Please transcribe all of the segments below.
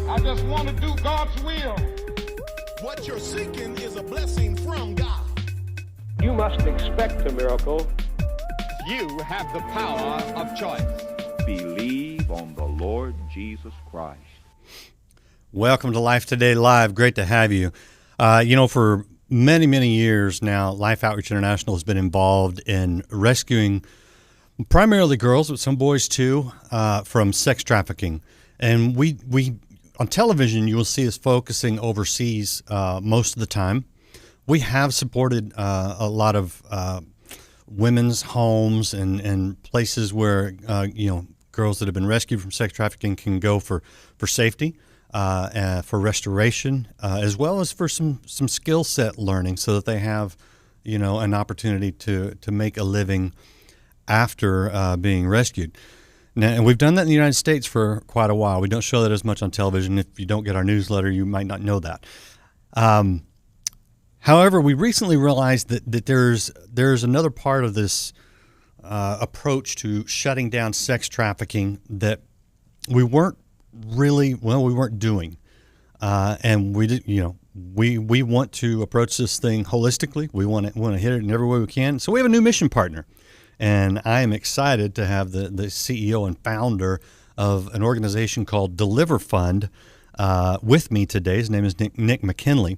I just want to do God's will. What you're seeking is a blessing from God. You must expect a miracle. You have the power of choice. Believe on the Lord Jesus Christ. Welcome to Life Today Live. Great to have you. For many, many years now, Life Outreach International has been involved in rescuing primarily girls, but some boys too, from sex trafficking. And we on television, you will see us focusing overseas most of the time. We have supported a lot of women's homes and places where girls that have been rescued from sex trafficking can go for safety, for restoration, as well as for some skill set learning, so that they have an opportunity to make a living after being rescued. Now, and we've done that in the United States for quite a while. We don't show that as much on television. If you don't get our newsletter, you might not know that. However, we recently realized that there's another part of this approach to shutting down sex trafficking that we weren't doing, and we want to approach this thing holistically. We want to hit it in every way we can. So we have a new mission partner, and I am excited to have the CEO and founder of an organization called Deliver Fund with me today. His name is Nick McKinley.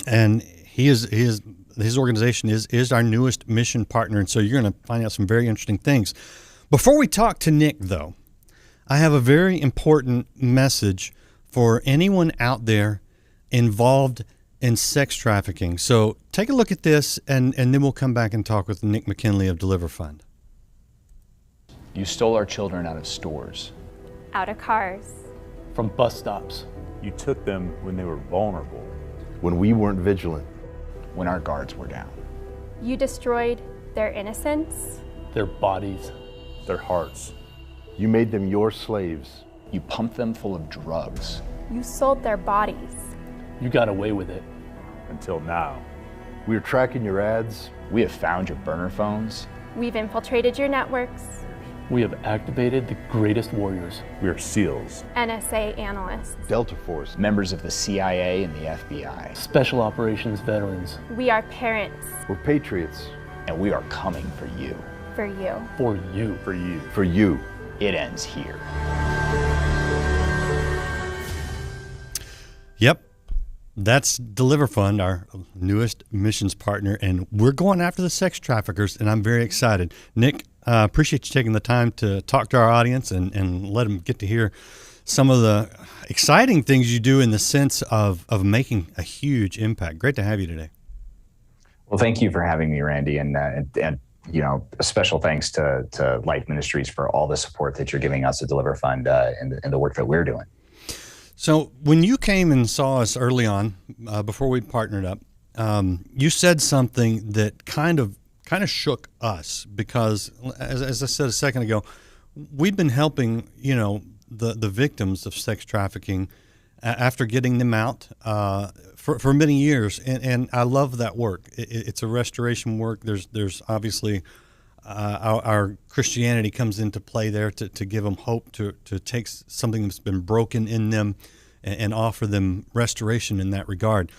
And his organization is our newest mission partner, and so you're going to find out some very interesting things. Before we talk to Nick, though, I have a very important message for anyone out there involved in sex trafficking. So take a look at this, and then we'll come back and talk with Nick McKinley of Deliver Fund. You stole our children out of stores. Out of cars. From bus stops. You took them when they were vulnerable. When we weren't vigilant. When our guards were down. You destroyed their innocence. Their bodies. Their hearts. You made them your slaves. You pumped them full of drugs. You sold their bodies. You got away with it. Until now. We're tracking your ads. We have found your burner phones. We've infiltrated your networks. We have activated the greatest warriors. We are SEALs. NSA analysts. Delta Force. Members of the CIA and the FBI. Special operations veterans. We are parents. We're patriots. And we are coming for you. For you. For you. For you. For you. It ends here. Yep. That's Deliver Fund, our newest missions partner, and we're going after the sex traffickers, and I'm very excited. Nick, appreciate you taking the time to talk to our audience and let them get to hear some of the exciting things you do in the sense of making a huge impact. Great to have you today. Well, thank you for having me, Randy, and a special thanks to Life Ministries for all the support that you're giving us at Deliver Fund and the work that we're doing. So when you came and saw us early on, before we partnered up, you said something that kind of shook us, because as I said a second ago, we've been helping the victims of sex trafficking after getting them out for many years, and I love that work. It's a restoration work. There's obviously our Christianity comes into play there to give them hope, to take something that's been broken in them and offer them restoration in that regard.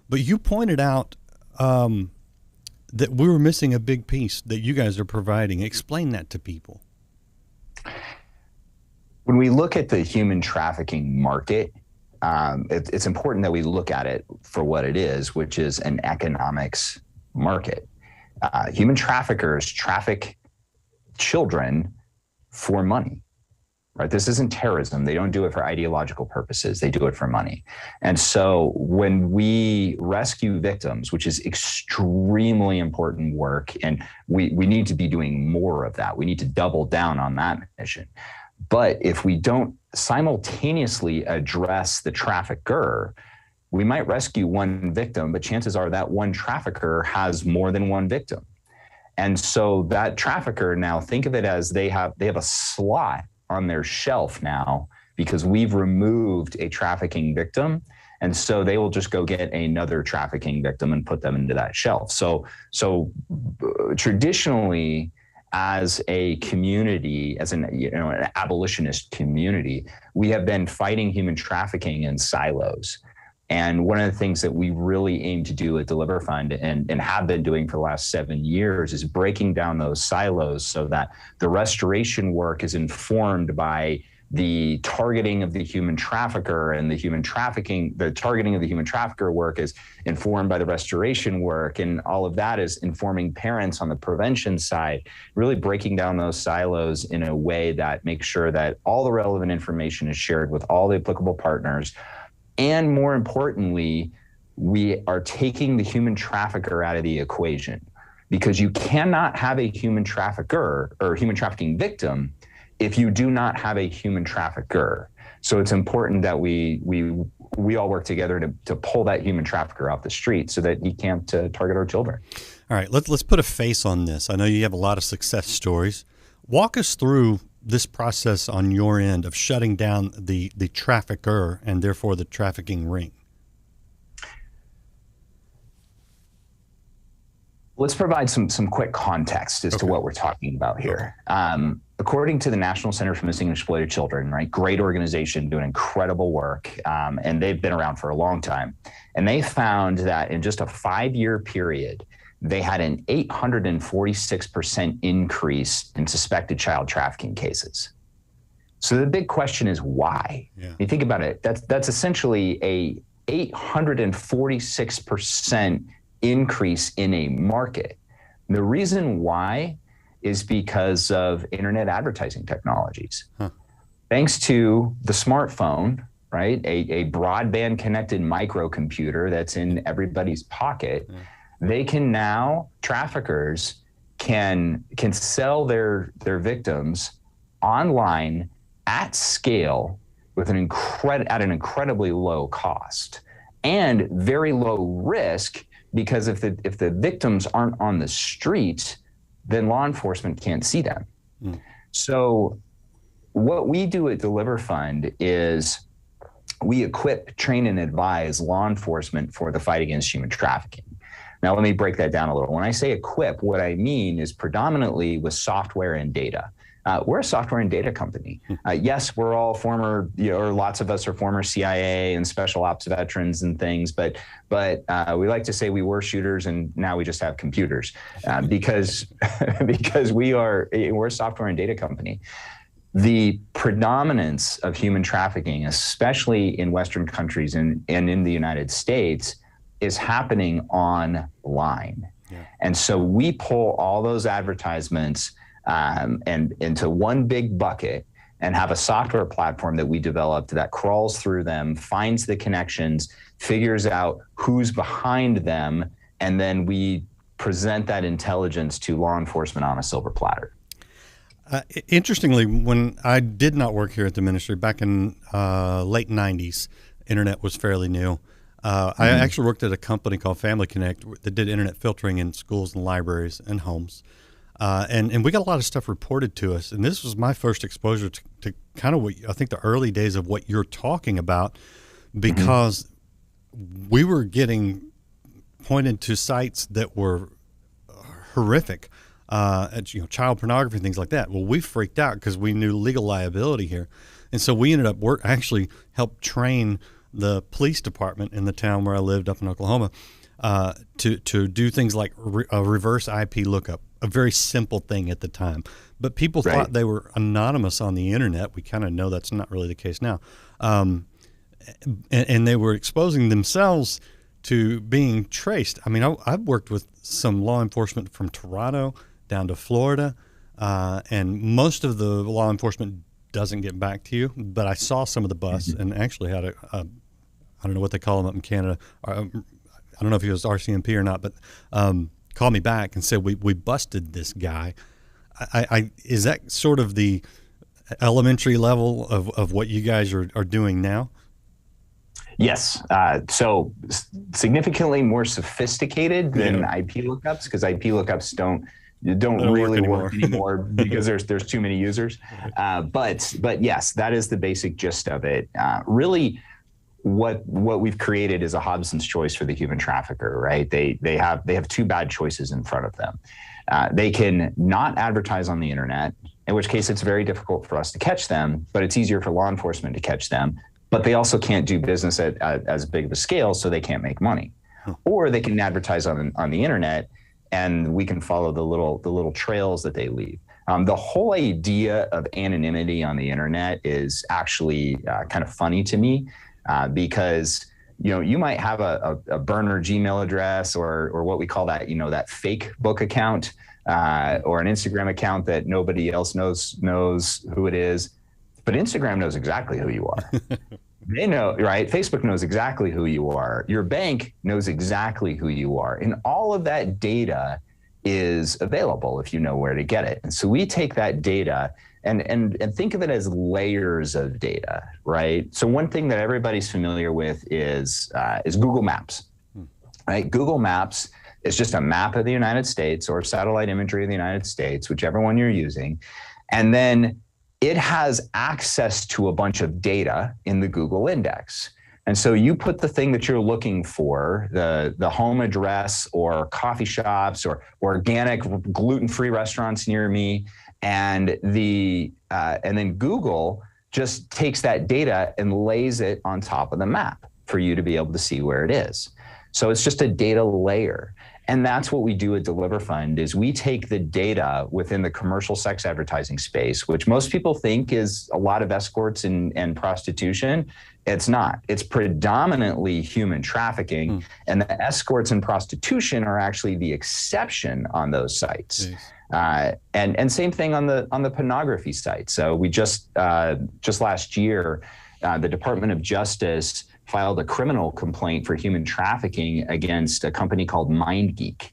But you pointed out that we were missing a big piece that you guys are providing. Explain that to people. When we look at the human trafficking market, it's important that we look at it for what it is, which is an economics market. Human traffickers traffic children for money, right? This isn't terrorism. They don't do it for ideological purposes. They do it for money. And so when we rescue victims, which is extremely important work, and we need to be doing more of that. We need to double down on that mission. But if we don't simultaneously address the trafficker, we might rescue one victim, but chances are that one trafficker has more than one victim. And so that trafficker, now think of it as they have a slot on their shelf now, because we've removed a trafficking victim. And so they will just go get another trafficking victim and put them into that shelf. So traditionally, as a community, as an abolitionist community, we have been fighting human trafficking in silos. And one of the things that we really aim to do at Deliver Fund and have been doing for the last 7 years is breaking down those silos so that the restoration work is informed by the targeting of the human trafficker, and the targeting of the human trafficker work is informed by the restoration work, and all of that is informing parents on the prevention side, really breaking down those silos in a way that makes sure that all the relevant information is shared with all the applicable partners. And more importantly, we are taking the human trafficker out of the equation, because you cannot have a human trafficker or human trafficking victim if you do not have a human trafficker. So it's important that we all work together to pull that human trafficker off the street so that he can't target our children. All right, let's put a face on this. I know you have a lot of success stories. Walk us through this process on your end of shutting down the trafficker and therefore the trafficking ring. Let's provide some quick context as to what we're talking about here. According to the National Center for Missing and Exploited Children, right, great organization doing incredible work, and they've been around for a long time. And they found that in just a 5-year period, they had an 846% increase in suspected child trafficking cases. So the big question is why? Yeah. You think about it, that's essentially a 846% increase in a market. The reason why is because of internet advertising technologies. Thanks to the smartphone, right, a broadband connected microcomputer that's in everybody's pocket, they can now, traffickers can sell their victims online at scale with at an incredibly low cost and very low risk, because if the victims aren't on the street, then law enforcement can't see them. So what we do at Deliver Fund is we equip, train, and advise law enforcement for the fight against human trafficking. Now, let me break that down a little. When I say equip, what I mean is predominantly with software and data. We're a software and data company. Yes, we're all former, or lots of us are former CIA and special ops veterans and things, but we like to say we were shooters and now we just have computers because we're a software and data company. The predominance of human trafficking, especially in Western countries and in the United States, is happening online. Yeah. And so we pull all those advertisements and into one big bucket and have a software platform that we developed that crawls through them, finds the connections, figures out who's behind them, and then we present that intelligence to law enforcement on a silver platter. Interestingly, when I did not work here at the ministry back in late 90s, internet was fairly new. I actually worked at a company called Family Connect that did internet filtering in schools and libraries and homes. And we got a lot of stuff reported to us. And this was my first exposure to kind of what I think the early days of what you're talking about, because we were getting pointed to sites that were horrific, child pornography, things like that. Well, we freaked out because we knew legal liability here. And so we ended up actually helped train the police department in the town where I lived up in Oklahoma to do things like a reverse IP lookup, a very simple thing at the time. But people thought they were anonymous on the internet. We kind of know that's not really the case now. And they were exposing themselves to being traced. I mean, I've worked with some law enforcement from Toronto down to Florida, and most of the law enforcement doesn't get back to you. But I saw some of the busts and actually had I don't know what they call them up in Canada. I don't know if he was RCMP or not, but called me back and said, we busted this guy. Is that sort of the elementary level of what you guys are doing now? Yes. So significantly more sophisticated than IP lookups, because IP lookups don't really work anymore because there's too many users. But yes, that is the basic gist of it. Really, what we've created is a Hobson's choice for the human trafficker, right? They have two bad choices in front of them. They can not advertise on the internet, in which case it's very difficult for us to catch them, but it's easier for law enforcement to catch them. But they also can't do business at as big of a scale, so they can't make money. Or they can advertise on the internet, and we can follow the little trails that they leave. The whole idea of anonymity on the internet is actually kind of funny to me, because you might have a burner Gmail address or what we call that that fake book account or an Instagram account that nobody else knows who it is, but Instagram knows exactly who you are. They know, right? Facebook knows exactly who you are. Your bank knows exactly who you are, and all of that data is available if you know where to get it. And so we take that data and think of it as layers of data, right? So one thing that everybody's familiar with is Google Maps, right? Google Maps is just a map of the United States or satellite imagery of the United States, whichever one you're using. And then it has access to a bunch of data in the Google index. And so you put the thing that you're looking for, the home address or coffee shops or organic gluten-free restaurants near me, and then Google just takes that data and lays it on top of the map for you to be able to see where it is. So it's just a data layer. And that's what we do at Deliver Fund is we take the data within the commercial sex advertising space, which most people think is a lot of escorts and prostitution. It's not. It's predominantly human trafficking, and the escorts and prostitution are actually the exception on those sites. And same thing on the pornography site. So we just last year, the Department of Justice filed a criminal complaint for human trafficking against a company called MindGeek.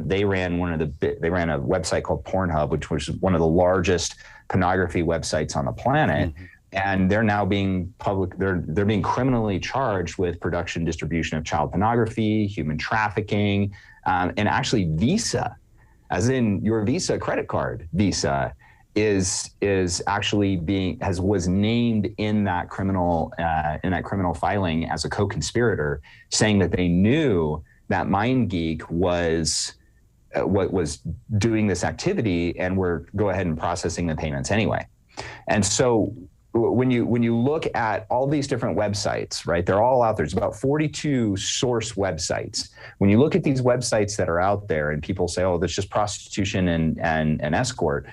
They ran a website called Pornhub, which was one of the largest pornography websites on the planet. And they're now being they're being criminally charged with production, distribution of child pornography, human trafficking, and actually Visa, as in your Visa credit card, Visa is actually was named in that criminal filing as a co-conspirator, saying that they knew that MindGeek was doing this activity and were go ahead and processing the payments anyway. And so when you look at all these different websites, right, they're all out there. It's about 42 source websites. When you look at these websites that are out there and people say, oh, that's just prostitution and escort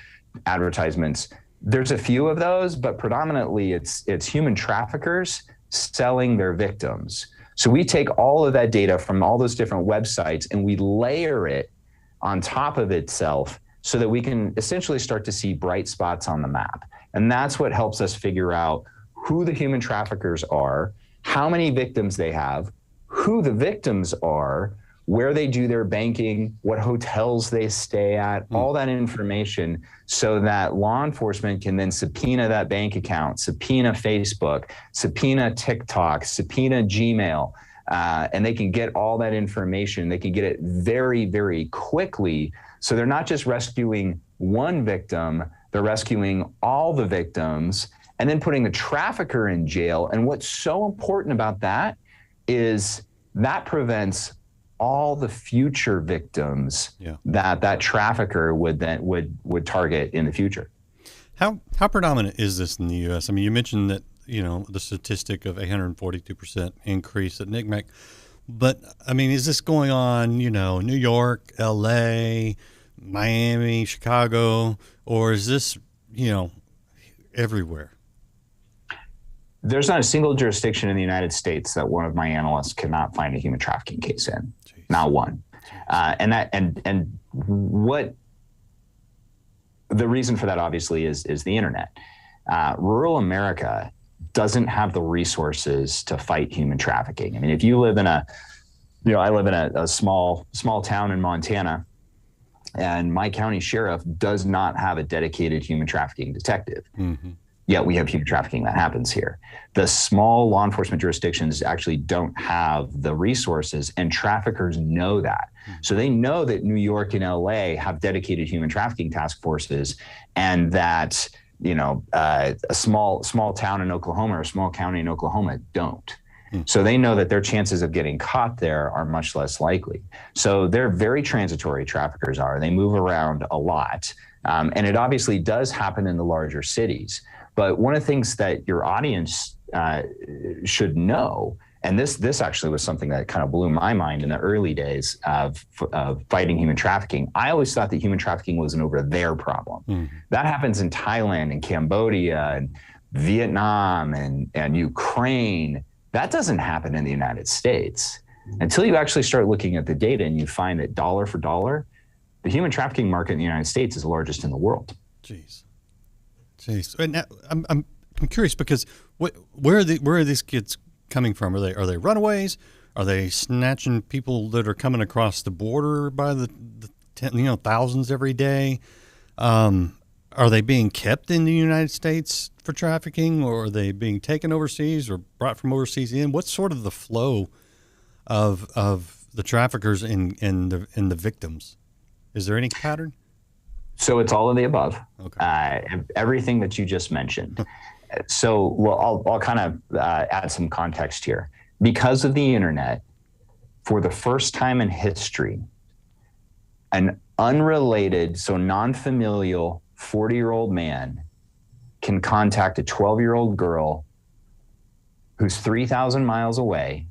advertisements, there's a few of those, but predominantly it's human traffickers selling their victims. So we take all of that data from all those different websites and we layer it on top of itself so that we can essentially start to see bright spots on the map. And that's what helps us figure out who the human traffickers are, how many victims they have, who the victims are, where they do their banking, what hotels they stay at, all that information, so that law enforcement can then subpoena that bank account, subpoena Facebook, subpoena TikTok, subpoena Gmail, and they can get all that information. They can get it very, very quickly. So they're not just rescuing one victim, they're rescuing all the victims and then putting the trafficker in jail. And what's so important about that is that prevents all the future victims that trafficker would target in the future. How predominant is this in the U.S.? I mean, you mentioned that the statistic of 842% increase at NCMEC, but I mean, is this going on? New York, L.A., Miami, Chicago, or is this everywhere? There's not a single jurisdiction in the United States that one of my analysts cannot find a human trafficking case in. Jeez. Not one. And what the reason for that obviously is the internet. Rural America doesn't have the resources to fight human trafficking. I mean, if you live in I live in a small town in Montana, and my county sheriff does not have a dedicated human trafficking detective. Yet we have human trafficking that happens here. The small law enforcement jurisdictions actually don't have the resources, and traffickers know that. So they know that New York and LA have dedicated human trafficking task forces, and that a small town in Oklahoma or a small county in Oklahoma don't. So they know that their chances of getting caught there are much less likely. So they're very transitory, traffickers are. They move around a lot. And it obviously does happen in the larger cities. But one of the things that your audience should know, and this actually was something that kind of blew my mind in the early days of fighting human trafficking. I always thought that human trafficking was an over there problem. That happens in Thailand and Cambodia and Vietnam and Ukraine. That doesn't happen in the United States until you actually start looking at the data and you find that dollar for dollar, the human trafficking market in the United States is the largest in the world. Jeez. And now, I'm curious because where are these kids coming from? Are they runaways? Are they snatching people that are coming across the border by the thousands every day? Are they being kept in the United States for trafficking, or are they being taken overseas or brought from overseas in? What's sort of the flow of the traffickers and the victims? Is there any pattern? So it's all of the above. Okay. Everything that you just mentioned. So I'll kind of add some context here. Because of the internet, for the first time in history, an unrelated, so non-familial 40-year-old man can contact a 12-year-old girl who's 3,000 miles away,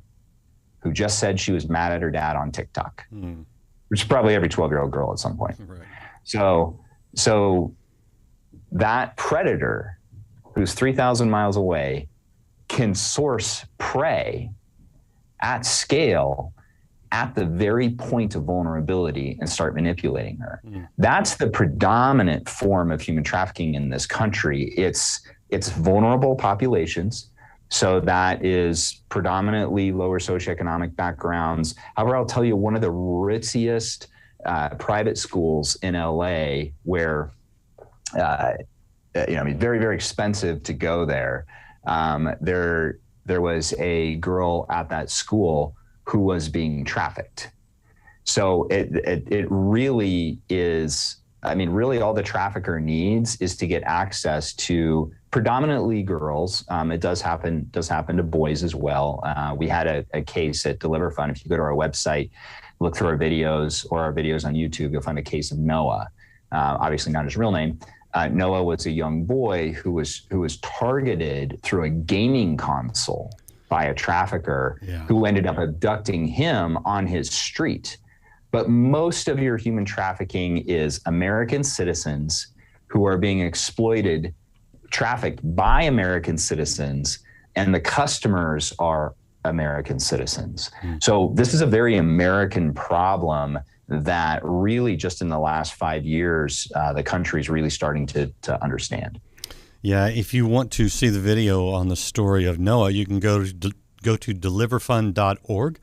who just said she was mad at her dad on TikTok, which is probably every 12-year-old girl at some point. Right. So that predator who's 3,000 miles away can source prey at scale at the very point of vulnerability and start manipulating her. That's the predominant form of human trafficking in this country. It's vulnerable populations. So that is predominantly lower socioeconomic backgrounds. However, I'll tell you, one of the ritziest private schools in LA where, very, very expensive to go there. There was a girl at that school who was being trafficked. So it really is, really all the trafficker needs is to get access to predominantly girls. It does happen to boys as well. We had a case at Deliver Fund. If you go to our website, look through our videos or our videos on YouTube, you'll find a case of Noah, obviously not his real name. Noah was a young boy who was targeted through a gaming console by a trafficker who ended up abducting him on his street. But most of your human trafficking is American citizens who are being trafficked by American citizens, and the customers are American citizens. So this is a very American problem that really just in the last 5 years, the country is really starting to understand. Yeah, if you want to see the video on the story of Noah, you can go to deliverfund.org.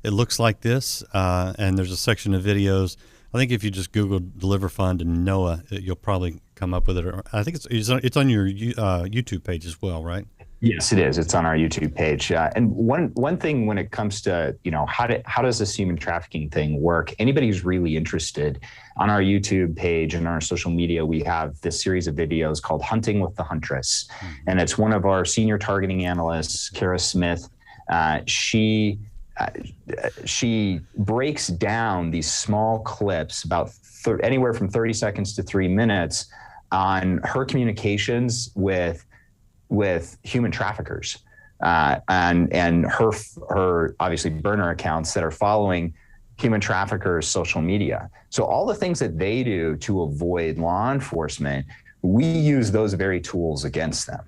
It looks like this, and there's a section of videos. I think if you just Google Deliver Fund and Noah, you'll probably come up with it. I think it's on your YouTube page as well, right? Yes, it is. It's on our YouTube page. And one thing when it comes to, how does this human trafficking thing work? Anybody who's really interested, on our YouTube page and our social media, we have this series of videos called Hunting with the Huntress. And it's one of our senior targeting analysts, Kara Smith. She breaks down these small clips, about anywhere from 30 seconds to 3 minutes, on her communications with human traffickers, and her obviously burner accounts that are following human traffickers' social media. So all the things that they do to avoid law enforcement, we use those very tools against them.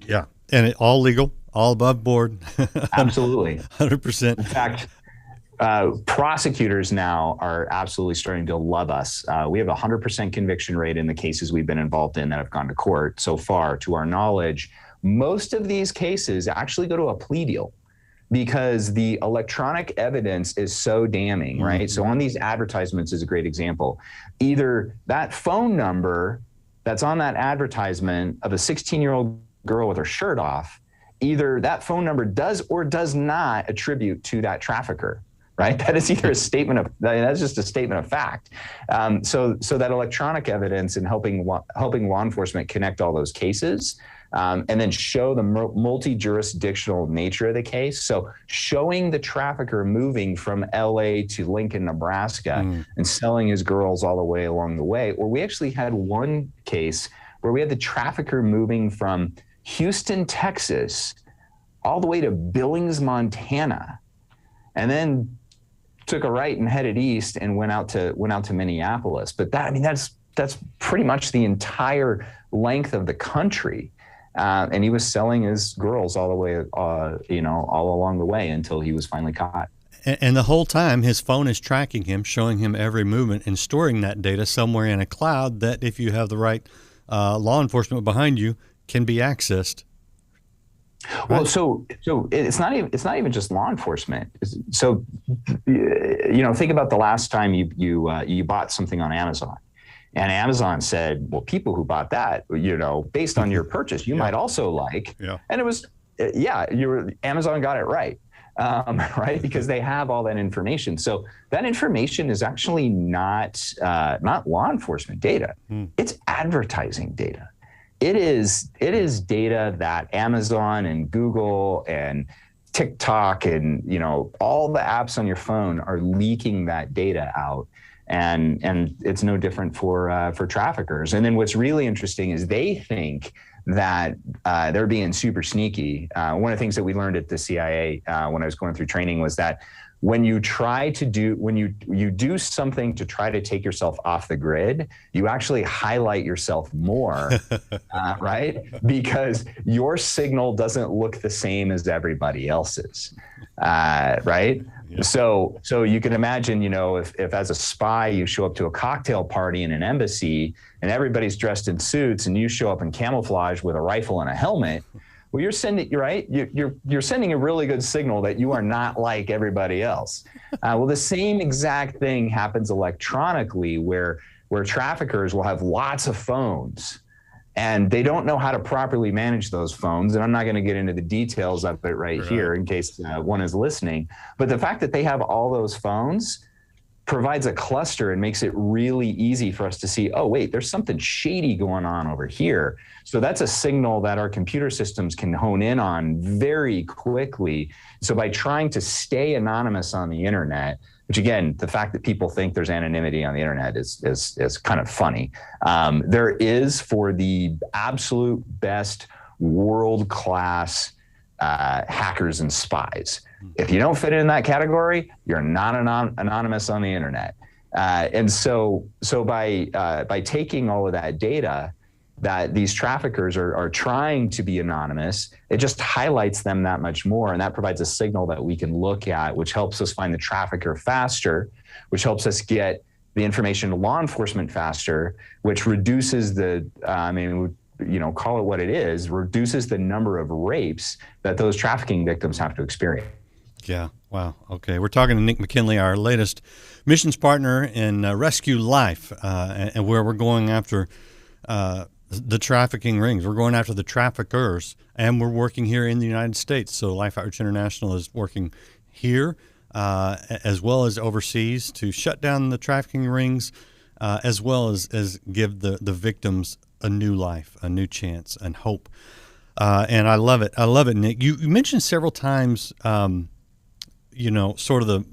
Yeah, and all legal, all above board. Absolutely. 100%. In fact, prosecutors now are absolutely starting to love us. We have a 100% conviction rate in the cases we've been involved in that have gone to court so far. To our knowledge, most of these cases actually go to a plea deal because the electronic evidence is so damning, right? So on these advertisements is a great example. Either that phone number that's on that advertisement of a 16-year-old girl with her shirt off, either that phone number does or does not attribute to that trafficker. Right, that is either that's just a statement of fact. So that electronic evidence and helping law enforcement connect all those cases and then show the multi-jurisdictional nature of the case. So showing the trafficker moving from LA to Lincoln, Nebraska, and selling his girls all the way along the way. Or we actually had one case where we had the trafficker moving from Houston, Texas, all the way to Billings, Montana, and then took a right and headed east and went out to Minneapolis. But that's pretty much the entire length of the country. And he was selling his girls all the way, all along the way until he was finally caught. And the whole time, his phone is tracking him, showing him every movement, and storing that data somewhere in a cloud that, if you have the right law enforcement behind you, can be accessed. Well, so it's not even just law enforcement. So, think about the last time you bought something on Amazon. And Amazon said, well, people who bought that, based on your purchase, you might also like. Yeah. And it was, Amazon got it right, right? Because they have all that information. So that information is actually not law enforcement data. It's advertising data. It is data that Amazon and Google and TikTok and all the apps on your phone are leaking that data out. And it's no different for traffickers. And then what's really interesting is they think that they're being super sneaky. One of the things that we learned at the CIA when I was going through training was that when you do something to try to take yourself off the grid, you actually highlight yourself more, right? Because your signal doesn't look the same as everybody else's, right? Yeah. So you can imagine, if as a spy you show up to a cocktail party in an embassy and everybody's dressed in suits and you show up in camouflage with a rifle and a helmet, well, you're sending a really good signal that you are not like everybody else. Well, the same exact thing happens electronically, where traffickers will have lots of phones, and they don't know how to properly manage those phones. And I'm not going to get into the details of it right here in case one is listening. But the fact that they have all those phones provides a cluster and makes it really easy for us to see, oh, wait, there's something shady going on over here. So that's a signal that our computer systems can hone in on very quickly. So by trying to stay anonymous on the internet, which again, the fact that people think there's anonymity on the internet is kind of funny. There is, for the absolute best world-class hackers and spies. If you don't fit in that category, you're not anonymous on the internet. And so by taking all of that data that these traffickers are trying to be anonymous, it just highlights them that much more. And that provides a signal that we can look at, which helps us find the trafficker faster, which helps us get the information to law enforcement faster, which reduces call it what it is, reduces the number of rapes that those trafficking victims have to experience. Yeah. Wow. Okay. We're talking to Nick McKinley, our latest missions partner in Rescue Life, and where we're going after the trafficking rings. We're going after the traffickers, and we're working here in the United States. So Life Outreach International is working here as well as overseas to shut down the trafficking rings, as well as give the victims a new life, a new chance, and hope. And I love it. I love it, Nick. You mentioned several times, sort of the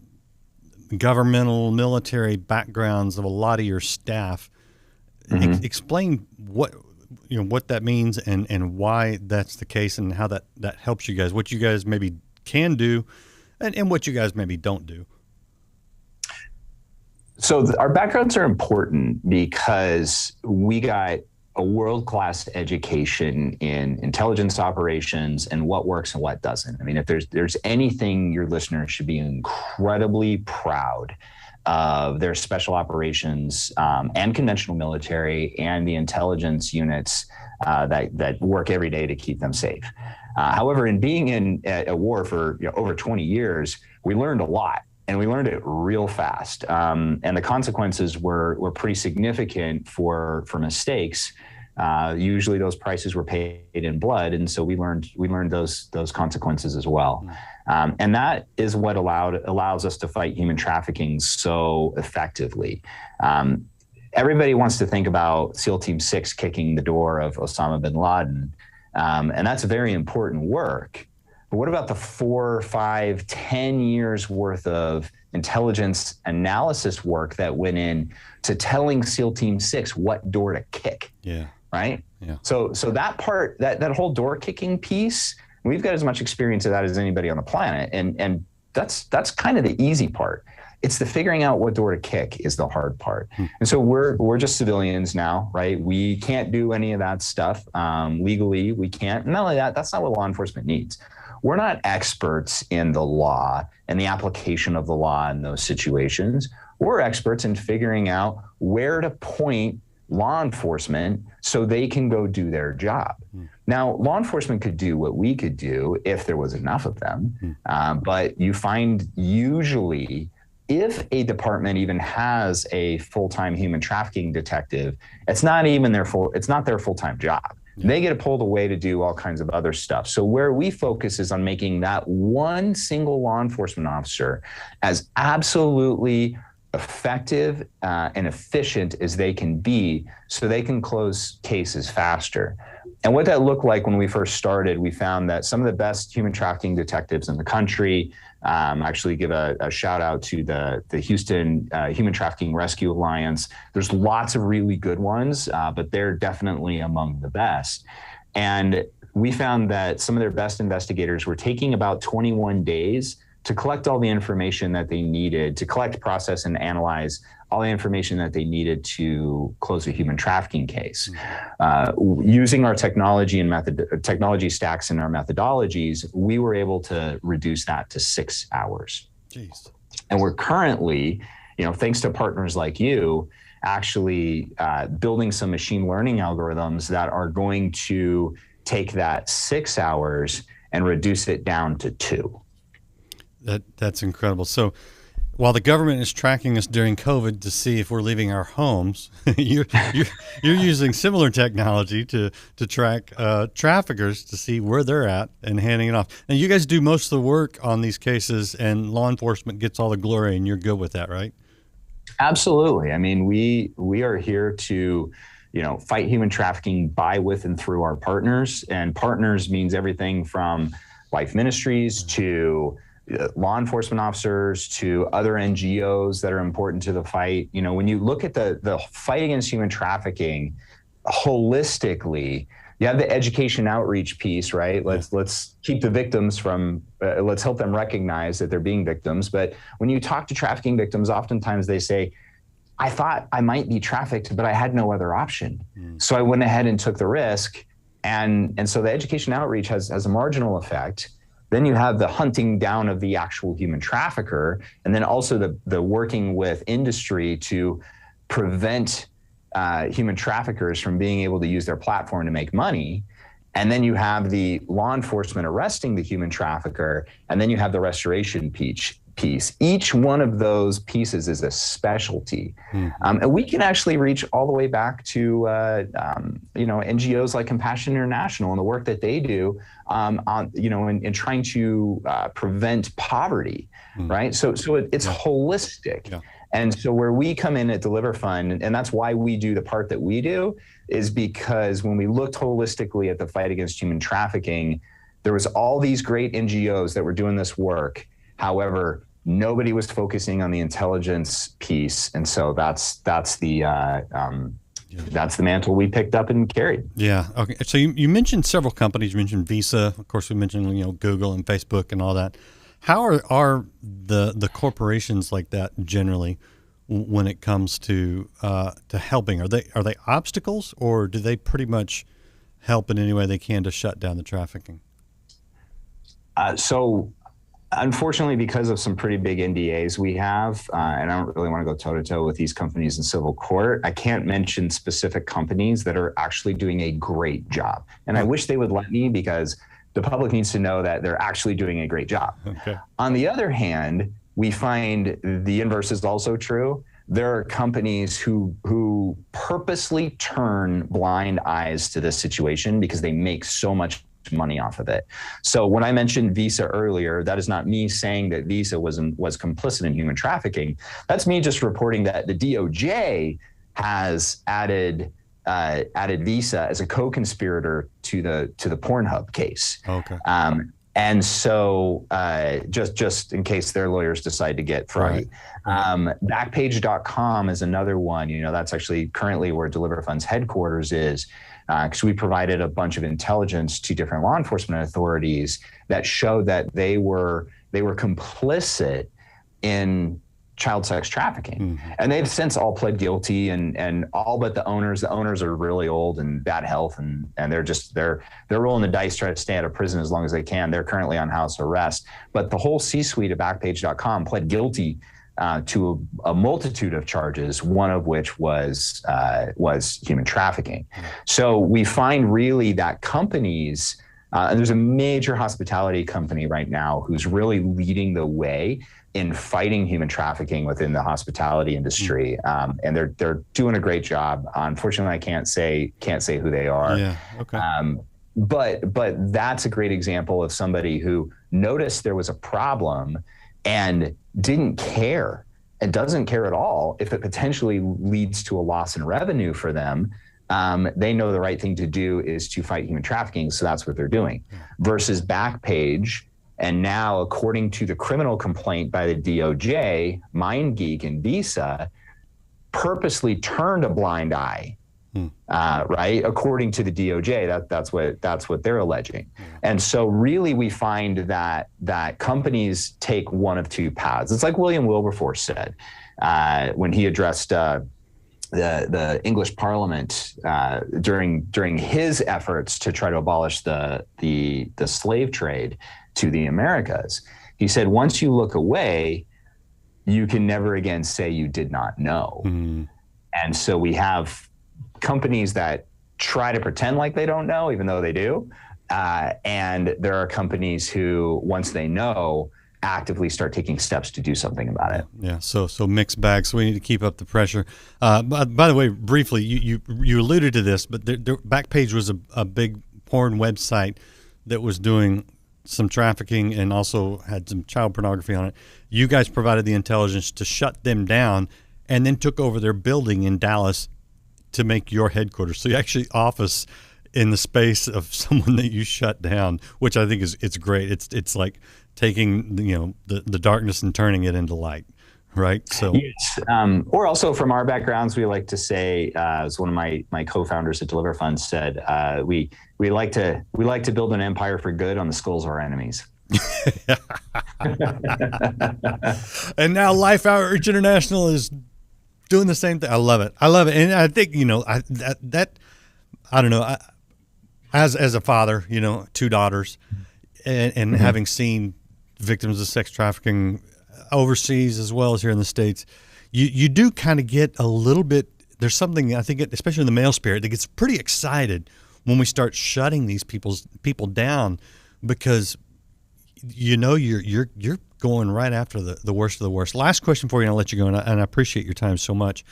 governmental, military backgrounds of a lot of your staff. Mm-hmm. Explain what that means and why that's the case, and how that helps you guys, what you guys maybe can do and what you guys maybe don't do. So our backgrounds are important because we got a world-class education in intelligence operations and what works and what doesn't. I mean, if there's anything your listeners should be incredibly proud of, their special operations and conventional military and the intelligence units that work every day to keep them safe. However, in being in a war for over 20 years, we learned a lot. And we learned it real fast, and the consequences were pretty significant for mistakes. Usually, those prices were paid in blood, and so we learned those consequences as well. And that is what allows us to fight human trafficking so effectively. Everybody wants to think about SEAL Team 6 kicking the door of Osama bin Laden. And that's very important work. But what about the 4, 5, 10 years worth of intelligence analysis work that went in to telling SEAL Team 6 what door to kick? Yeah. Right? Yeah. So that part, that whole door kicking piece, we've got as much experience of that as anybody on the planet. And that's kind of the easy part. It's the figuring out what door to kick is the hard part. And so we're just civilians now, right? We can't do any of that stuff. Legally, we can't. And not only that, that's not what law enforcement needs. We're not experts in the law and the application of the law in those situations. We're experts in figuring out where to point law enforcement so they can go do their job. Now, law enforcement could do what we could do if there was enough of them, but you find usually if a department even has a full-time human trafficking detective, it's not their full-time job. They get pulled away to do all kinds of other stuff. So where we focus is on making that one single law enforcement officer as absolutely effective and efficient as they can be so they can close cases faster. And what that looked like when we first started, we found that some of the best human trafficking detectives in the country, actually give a shout out to the Houston Human Trafficking Rescue Alliance. There's lots of really good ones, but they're definitely among the best. And we found that some of their best investigators were taking about 21 days to collect all the information that they needed, to collect, process, and analyze all the information that they needed to close a human trafficking case. Using our technology and technology stacks and our methodologies, we were able to reduce that to 6 hours. Jeez. And we're currently, thanks to partners like you, actually building some machine learning algorithms that are going to take that 6 hours and reduce it down to 2. That's incredible. So while the government is tracking us during COVID to see if we're leaving our homes, you're using similar technology to track traffickers to see where they're at and handing it off. And you guys do most of the work on these cases, and law enforcement gets all the glory, and you're good with that, right? Absolutely. I mean, we are here to fight human trafficking by, with, and through our partners. And partners means everything from life ministries to law enforcement officers to other NGOs that are important to the fight. When you look at the fight against human trafficking holistically, you have the education outreach piece, right? Let's keep the victims from, let's help them recognize that they're being victims. But when you talk to trafficking victims, oftentimes they say, I thought I might be trafficked, but I had no other option. So I went ahead and took the risk. And so the education outreach has a marginal effect. Then you have the hunting down of the actual human trafficker, and then also the working with industry to prevent human traffickers from being able to use their platform to make money. And then you have the law enforcement arresting the human trafficker, and then you have the restoration piece. Each one of those pieces is a specialty. And we can actually reach all the way back to NGOs like Compassion International and the work that they do in trying to prevent poverty, right? So it's holistic. Yeah. And so where we come in at Deliver Fund, and that's why we do the part that we do, is because when we looked holistically at the fight against human trafficking, there was all these great NGOs that were doing this work. However, nobody was focusing on the intelligence piece, and so that's the mantle we picked up and carried. Yeah. Okay. So you mentioned several companies. You mentioned Visa. Of course, we mentioned Google and Facebook and all that. How are the corporations like that generally when it comes to helping? Are they obstacles, or do they pretty much help in any way they can to shut down the trafficking? So unfortunately, because of some pretty big NDAs we have, and I don't really want to go toe-to-toe with these companies in civil court, I can't mention specific companies that are actually doing a great job. And I wish they would let me, because the public needs to know that they're actually doing a great job. Okay. On the other hand, we find the inverse is also true. There are companies who purposely turn blind eyes to this situation because they make so much money off of it. So when I mentioned Visa earlier, that is not me saying that Visa was complicit in human trafficking. That's me just reporting that the DOJ has added added Visa as a co-conspirator to the Pornhub case. Okay. And so just in case their lawyers decide to get free. Backpage.com is another one. That's actually currently where Deliver Fund's headquarters is, because we provided a bunch of intelligence to different law enforcement authorities that showed that they were complicit in child sex trafficking. And they've since all pled guilty, and all but the owners are really old and bad health, and they're rolling the dice trying to stay out of prison as long as they can. They're currently on house arrest, but the whole C-suite of Backpage.com pled guilty to a multitude of charges, one of which was human trafficking. So we find really that companies, and there's a major hospitality company right now who's really leading the way in fighting human trafficking within the hospitality industry, and they're doing a great job. Unfortunately, I can't say who they are. Yeah. Okay. But that's a great example of somebody who noticed there was a problem and didn't care and doesn't care at all if it potentially leads to a loss in revenue for them. They know the right thing to do is to fight human trafficking, so that's what they're doing. Versus Backpage. And now, according to the criminal complaint by the DOJ, MindGeek and Visa purposely turned a blind eye, right? According to the DOJ, that's what they're alleging. And so, really, we find that companies take one of two paths. It's like William Wilberforce said when he addressed the English Parliament during his efforts to try to abolish the slave trade to the Americas. He said, once you look away, you can never again say you did not know. And so we have companies that try to pretend like they don't know, even though they do. And there are companies who, once they know, actively start taking steps to do something about it. Yeah. So mixed bags. So we need to keep up the pressure. By the way, briefly, you alluded to this, but Backpage was a big porn website that was doing some trafficking and also had some child pornography on it. You guys provided the intelligence to shut them down and then took over their building in Dallas to make your headquarters. So you actually office in the space of someone that you shut down, which I think it's great. It's like taking the darkness and turning it into light, right? So yes. Or also from our backgrounds, we like to say, as one of my co-founders at Deliver Fund said, we like to build an empire for good on the skulls of our enemies. And now Life Outreach International is doing the same thing. I love it. And I think, I don't know, as a father, 2 daughters, and having seen victims of sex trafficking overseas as well as here in the States, you do kind of get a little bit, there's something, I think, especially in the male spirit, that gets pretty excited when we start shutting these people down, because you're going right after the worst of the worst. Last question for you, and I'll let you go, and I appreciate your time so much.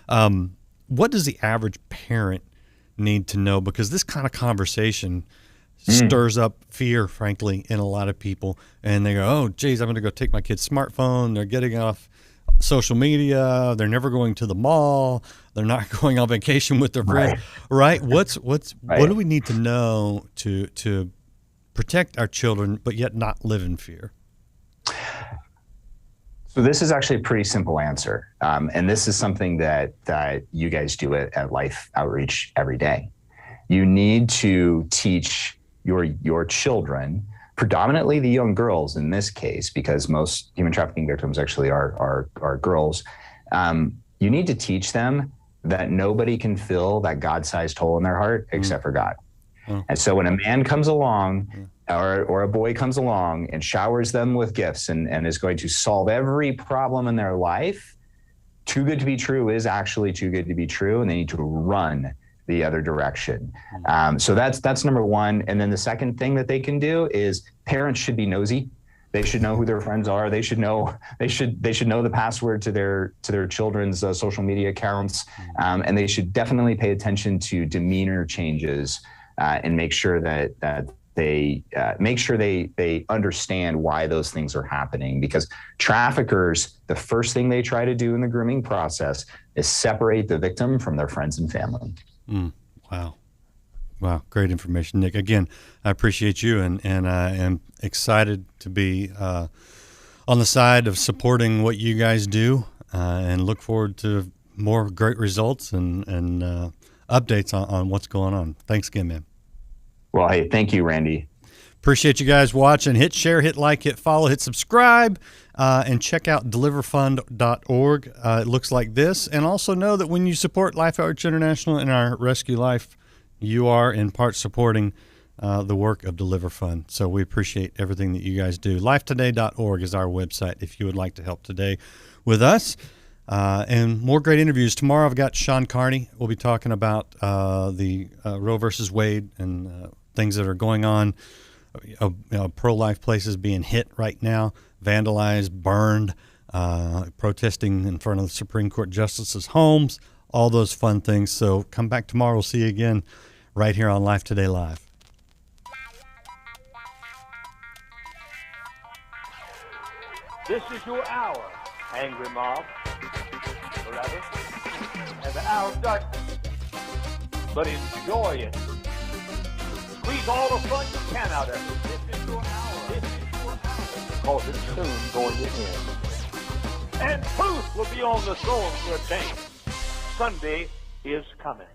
What does the average parent need to know? Because this kind of conversation stirs up fear, frankly, in a lot of people, and they go, "Oh, geez, I'm going to go take my kid's smartphone. They're getting off social media. They're never going to the mall. They're not going on vacation with their friends." Right? What do we need to know to protect our children, but yet not live in fear? So this is actually a pretty simple answer, and this is something that you guys do at Life Outreach every day. You need to teach your children, predominantly the young girls in this case, because most human trafficking victims actually are girls. You need to teach them that nobody can fill that God-sized hole in their heart except for God. And so when a man comes along or a boy comes along and showers them with gifts and is going to solve every problem in their life, too good to be true is actually too good to be true, and they need to run the other direction. So that's number one. And then the second thing that they can do is parents should be nosy. They should know who their friends are. They should know the password to their children's social media accounts, and they should definitely pay attention to demeanor changes and make sure that they understand why those things are happening. Because traffickers, the first thing they try to do in the grooming process is separate the victim from their friends and family. Wow. Wow. Great information, Nick. Again, I appreciate you, and I am excited to be on the side of supporting what you guys do, and look forward to more great results and updates on what's going on. Thanks again, man. Well, hey, thank you, Randy. Appreciate you guys watching. Hit share, hit like, hit follow, hit subscribe, and check out deliverfund.org. It looks like this. And also know that when you support Life Outreach International and our Rescue Life, you are in part supporting the work of Deliver Fund. So we appreciate everything that you guys do. Lifetoday.org is our website if you would like to help today with us. And more great interviews. Tomorrow I've got Sean Carney. We'll be talking about the Roe versus Wade and things that are going on. Pro-life places being hit right now, vandalized, burned, protesting in front of the Supreme Court justices' homes, all those fun things. So come back tomorrow. We'll see you again right here on Life Today Live. This is your hour, angry mob. Forever. And the hour of darkness. But enjoy it. Squeeze all the fun you can out of it. This is your hour. This is your hour. Because it's soon going to end. And truth will be on the throne for a change. Sunday is coming.